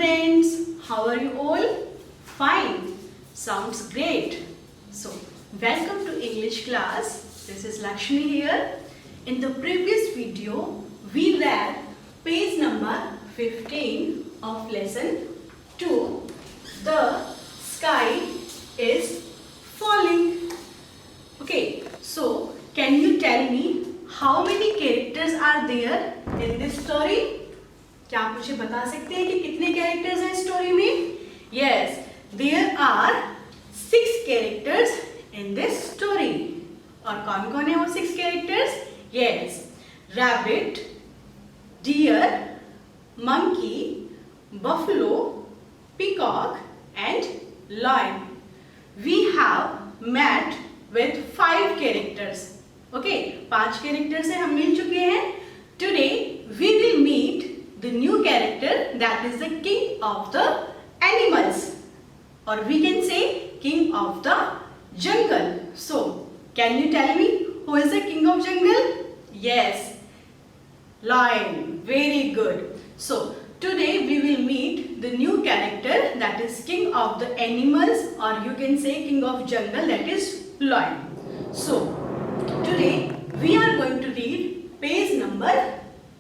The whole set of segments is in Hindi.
friends, how are you all? Fine, sounds great. So welcome to English class. This is Lakshmi here. In the previous video we read page number 15 of lesson 2. The sky is falling. Okay, so can you tell me how many characters are there in this story? क्या आप मुझे बता सकते हैं कि कितने कैरेक्टर्स हैं स्टोरी में? Yes, there are 6 characters in this story. और कौन कौन है वो 6 characters? Yes, rabbit, deer, monkey, buffalo, peacock and lion. We have met with 5 characters. Okay, 5 characters से हम मिल चुके हैं. Today we will meet the new character, that is the king of the animals, or we can say king of the jungle. So can you tell me who is the king of jungle? Yes, lion. Very good. So today we will meet the new character, that is king of the animals, or you can say king of jungle, that is lion. So today we are going to read page number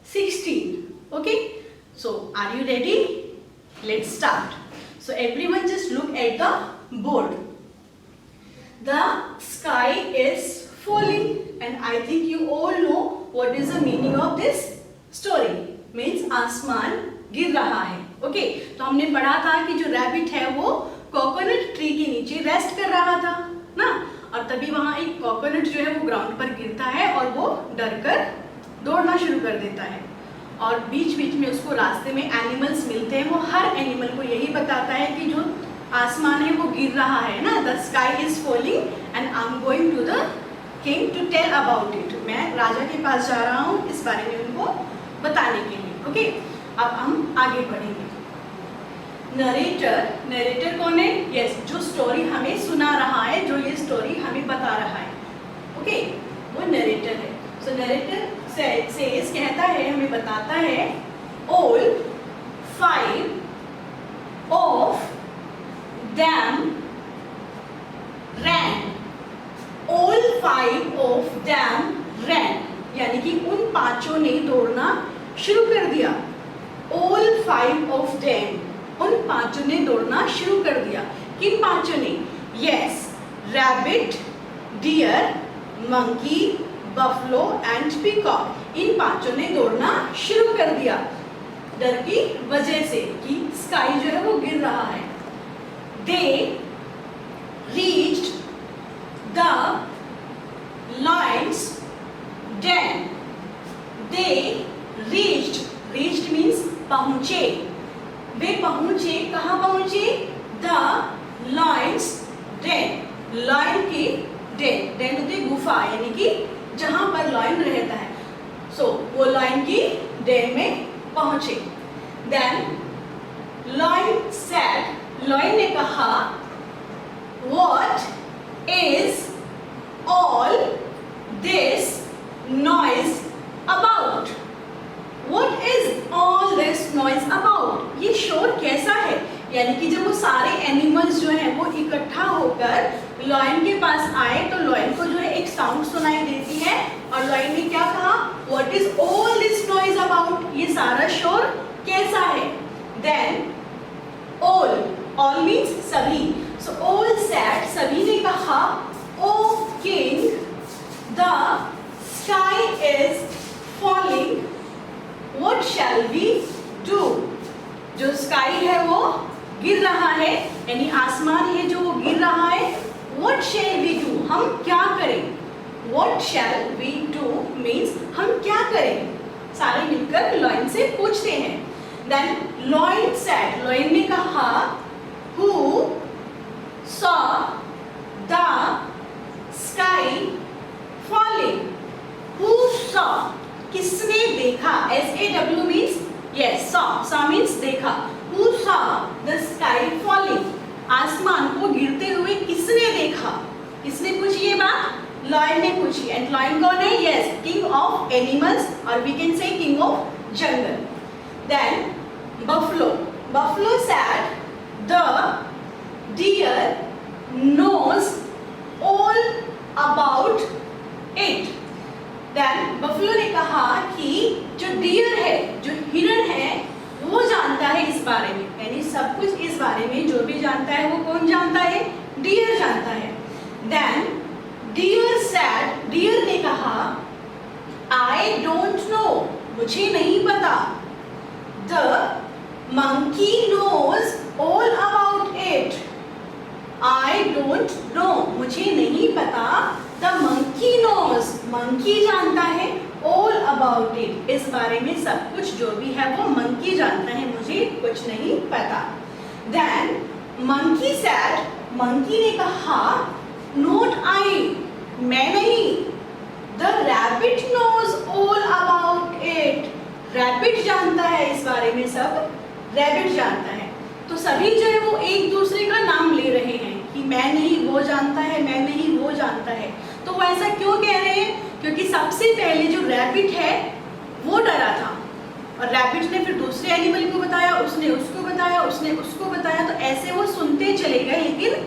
16. Okay, so are you ready? Let's start. So everyone just look at the board. The sky is falling, and I think you all know what is the meaning of this story. Means आसमान गिर रहा है. Okay, तो हमने पढ़ा था कि जो रैबिट है वो कोकोनट ट्री के नीचे रेस्ट कर रहा था ना, और तभी वहाँ एक कोकोनट जो है वो ग्राउंड पर गिरता है और वो डर कर दौड़ना शुरू कर देता है. और बीच बीच में उसको रास्ते में एनिमल्स मिलते हैं. वो हर एनिमल को यही बताता है कि जो आसमान है वो गिर रहा है ना, the sky is falling and I am going to the king to tell about it. मैं राजा के पास जा रहा हूँ इस बारे में उनको बताने के लिए. ओके, अब हम आगे बढ़ेंगे. नरेटर कौन है? यस, जो स्टोरी हमें सुना रहा है, जो ये स्टोरी हमें बता रहा है. ओके, वो नरेटर है. सो नरेटर सेज कहता है, हमें बताता है, all 5 of them ran. all 5 of them ran, यानी कि उन 5 ने दौड़ना शुरू कर दिया. all 5 of them, उन 5 ने दौड़ना शुरू कर दिया. किन 5 ने? yes, rabbit, deer, monkey, buffalo and peacock. इन 5 ने दौड़ना शुरू कर दिया डर की वजह से कि स्काई जो है वो गिर रहा है. They reached the lion's den. They reached means पहुंचे. वे पहुंचे. कहाँ पहुंचे? The lion's den. लायन की डेन. डेन होती है गुफा, यानी कि जहां पर लॉयन रहता है. सो वो लॉयन की डेन में पहुंचे. देन लॉयन सेड, लॉयन ने कहा, what is all this noise about. What is all this noise about. ये शोर कैसा है? यानी कि जब वो सारे एनिमल्स जो हैं वो इकट्ठा होकर लॉयन के पास आए तो लॉयन को जो है एक साउंड सुनाई देती है, और लॉयन ने क्या कहा? What is all this noise about. ये सारा शोर कैसा है? देन ऑल मीन्स सभी. सो ऑल सेड, सभी ने कहा, O king the sky is falling, what shall we do. जो स्काई है वो गिर रहा है, यानी आसमान है जो वो गिर रहा है. What shall we do? हम क्या करें? What shall we do means हम क्या करें? सारे मिलकर लॉयन से पूछते हैं. Then लॉयन said, लॉयन ने कहा, Who saw the sky falling? Who saw? किसने देखा? SAW means yes, saw means देखा. Who saw the sky falling? आसमान को गिरते हुए किसने देखा? किसने पूछी ये बात? लॉयन ने पूछी. एंड लॉयन कौन है? यस, किंग ऑफ एनिमल्स, और we can say king of jungle. Then buffalo, Buffalo said, the deer knows all about it. Then Buffalo ने कहा कि जो डियर है, जो हिरण है, वो जानता है इस बारे में, यानी सब कुछ इस बारे में जो भी जानता है वो कौन जानता है? डियर जानता है. Then डियर said, डियर ने कहा, I don't know, मुझे नहीं पता. The monkey knows all about it. I don't know, मुझे नहीं पता. The monkey knows, monkey जानता है. All about it, इस बारे में सब कुछ जो भी है वो monkey जानता है, मुझे कुछ नहीं पता. Then monkey said, monkey ने कहा, not I, मैं नहीं. The rabbit knows all about it. Rabbit जानता है इस बारे में सब, rabbit जानता है. तो सभी जो है वो एक दूसरे का नाम ले रहे हैं कि मैं नहीं वो जानता है, मैं नहीं वो जानता है. तो वो ऐसा क्यों कह रहे हैं? क्योंकि सबसे पहले जो रैबिट है वो डरा था और रैबिट ने फिर दूसरे एनिमल को बताया, उसने उसको बताया, उसने उसको बताया. तो ऐसे वो सुनते चले गए, लेकिन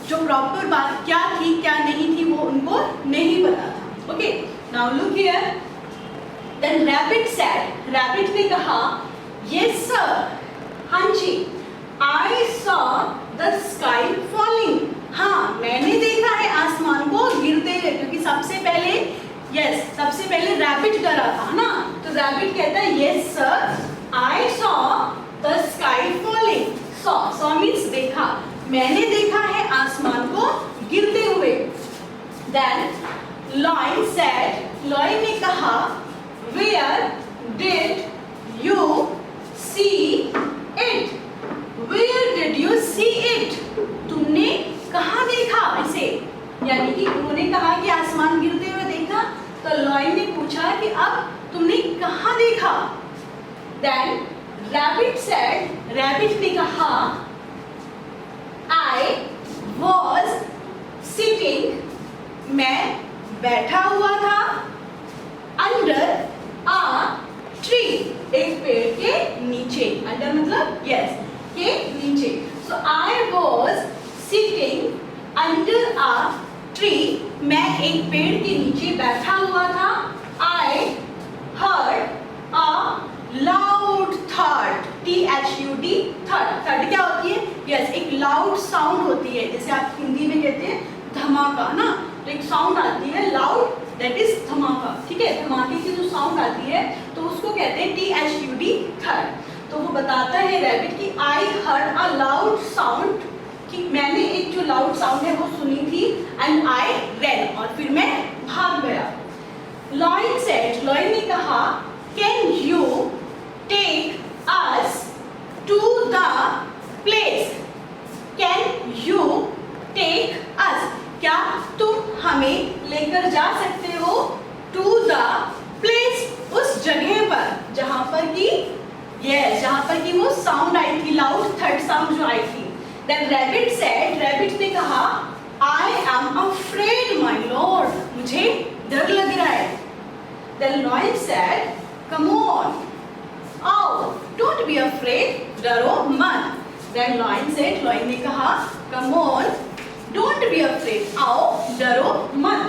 जो प्रॉपर बात क्या थी क्या नहीं थी वो उनको नहीं पता था. Okay, now look here. Then rabbit said, rabbit ने कहा, यस सर, हाँ जी, I saw the sky falling. हाँ, मैंने देखा है आसमान को गिरते हुए. क्योंकि सबसे पहले सबसे पहले रैबिट डरा था ना, तो रैबिट कहता है yes sir, I saw the sky falling. saw means देखा, मैंने देखा है आसमान को गिरते हुए. Then lion said, lion ने कहा, where did you see it? Where did you see it? तुमने कहाँ देखा इसे? यानी कि उन्होंने कहा कि आसमान गिरते हुए देखा, तो लॉयन ने पूछा कि अब तुमने कहाँ देखा? Then rabbit said, rabbit ने कहा, I was sitting, मैं बैठा हुआ था, under a tree, एक पेड़ के नीचे. under मतलब yes, के नीचे. So I was sitting under a tree, मैं एक पेड़ के नीचे बैठा हुआ था. I heard a loud thud, thud, thud क्या होती है? yes, एक loud sound होती है, जैसे आप हिंदी में कहते हैं धमाका ना, तो एक साउंड आती है loud, that is धमाका. ठीक है, धमाके की जो साउंड आती है तो उसको कहते हैं thud, thud. तो वो बताता है रैबिट कि I heard a loud sound, कि मैंने एक जो लाउड साउंड है वो सुनी थी. एंड I ran, और फिर मैं भाग गया. Lion said, lion ने कहा, can you take us to the place? Can you take us? क्या तुम हमें लेकर जा सकते हो? To the place, उस जगह पर जहाँ पर कि जहाँ पर कि वो साउंड आई थी, लाउड थर्ड साउंड जो आई थी. Then rabbit said, rabbit ने कहा, I am afraid my lord, मुझे डर लग रहा है. Then lion said, come on, आओ, don't be afraid, डरो मत. Then lion said, lion ने कहा, come on, don't be afraid, आओ, डरो मत.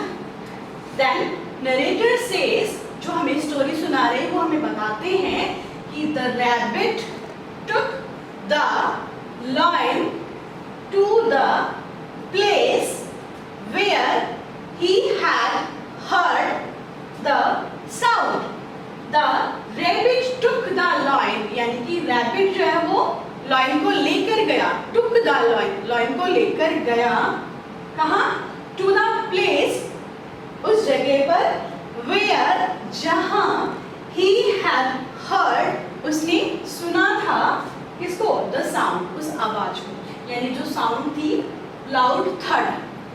Then narrator says, जो हमें स्टोरी सुना रहे हैं वो हमें बताते हैं कि the rabbit took the lion to the place where he had heard the sound. The rabbit took the lion, यानी कि rabbit जो है वो lion को लेकर गया. took the lion को लेकर गया कहाँ? to the place, उस जगह पर, where जहाँ he had heard, उसने सुना था किसको? the sound, उस आवाज को. यानी जो साउंड थी लाउड थर्ड,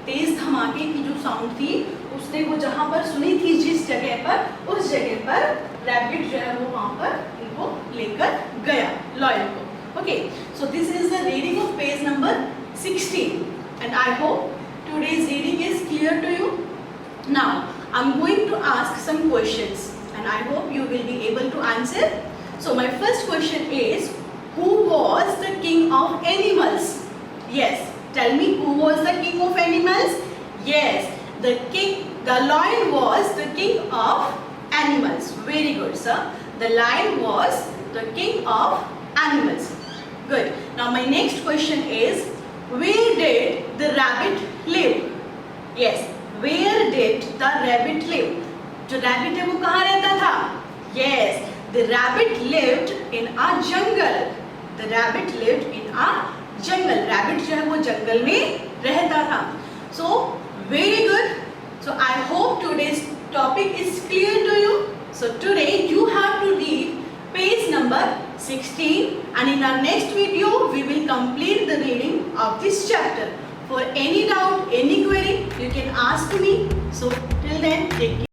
तेज धमाके की जो साउंड थी उसने वो जहाँ पर सुनी थी, जिस जगह पर, उस जगह पर रैबिट जो है वो वहाँ पर उनको लेकर गया, लॉयन को. Okay, so this is the reading of page number 16 and I hope today's reading is clear to you. Now I'm going to ask some questions and I hope you will be able to answer. So my first question is, who was the king of animals? Yes, tell me, who was the king of animals? Yes, the lion was the king of animals. Very good, sir. The lion was the king of animals. Good. Now my next question is, where did the rabbit live? Yes, where did the rabbit live? जो rabbit है वो कहाँ रहता था? Yes, the rabbit lived in a jungle. The rabbit lived in a jungle. Rabbit जो है वो जंगल में रहता था. So very good. So I hope today's topic is clear to you. So today you have to read page number 16, and in our next video we will complete the reading of this chapter. For any doubt, any query, you can ask me. So till then, take care.